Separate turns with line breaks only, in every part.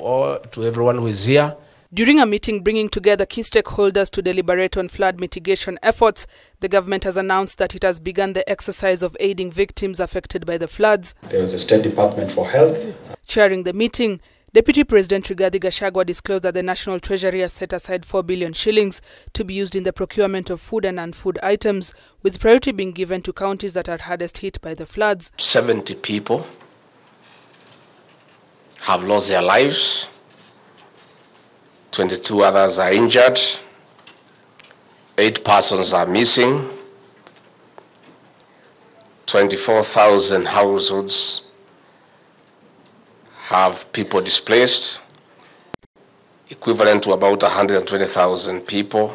to everyone who is here.
During a meeting bringing together key stakeholders to deliberate on flood mitigation efforts, the government has announced that it has begun the exercise of aiding victims affected by the floods.
There was a State Department for Health.
Chairing the meeting, Deputy President Rigathi Gachagua disclosed that the National Treasury has set aside 4 billion shillings to be used in the procurement of food and non-food items, with priority being given to counties that are hardest hit by the floods.
70 people have lost their lives. 22 others are injured. 8 persons are missing. 24,000 households have people displaced, equivalent to about 120,000 people.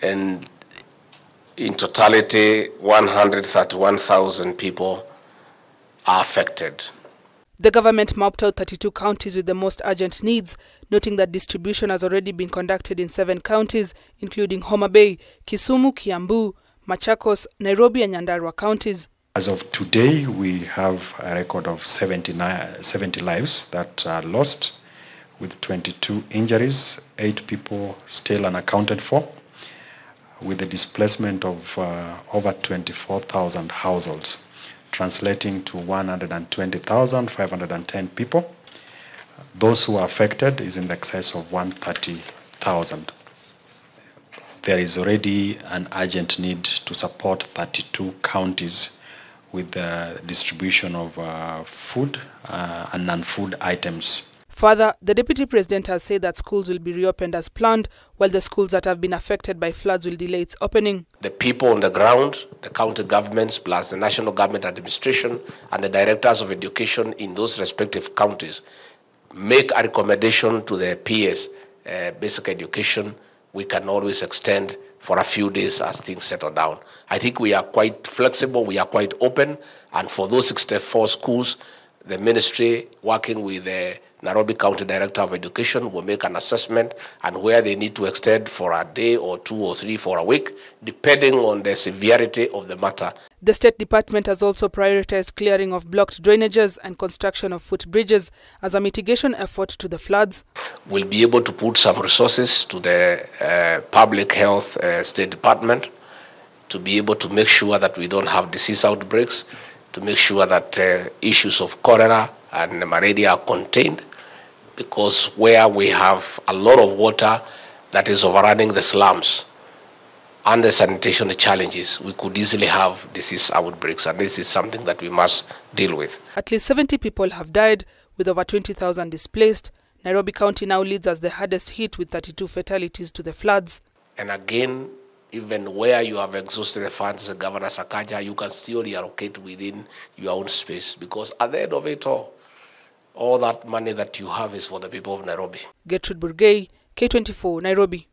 And in totality, 131,000 people are affected.
The government mapped out 32 counties with the most urgent needs, noting that distribution has already been conducted in 7 counties, including Homa Bay, Kisumu, Kiambu, Machakos, Nairobi and Nyandarua counties.
As of today, we have a record of 70 lives that are lost, with 22 injuries, 8 people still unaccounted for, with the displacement of over 24,000 households, translating to 120,510 people. Those who are affected is in excess of 130,000. There is already an urgent need to support 32 counties with the distribution of food and non-food items.
Further, the Deputy President has said that schools will be reopened as planned, while the schools that have been affected by floods will delay its opening.
The people on the ground, the county governments, plus the national government administration and the directors of education in those respective counties make a recommendation to the PS, basic education. We can always extend for a few days as things settle down. I think we are quite flexible, we are quite open, and for those 64 schools, the ministry, working with the Nairobi County Director of Education, will make an assessment and where they need to extend for a day or 2 or 3 for a week, depending on the severity of the matter.
The State Department has also prioritized clearing of blocked drainages and construction of footbridges as a mitigation effort to the floods.
We'll be able to put some resources to the Public Health State Department to be able to make sure that we don't have disease outbreaks, to make sure that issues of cholera and malaria are contained, because where we have a lot of water that is overrunning the slums and the sanitation challenges, we could easily have disease outbreaks, and this is something that we must deal with.
At least 70 people have died, with over 20,000 displaced. Nairobi County now leads as the hardest hit with 32 fatalities to the floods.
And again, even where you have exhausted the funds, Governor Sakaja, you can still reallocate within your own space, because at the end of it all that money that you have is for the people of Nairobi.
Gertrude Burgay, K24, Nairobi.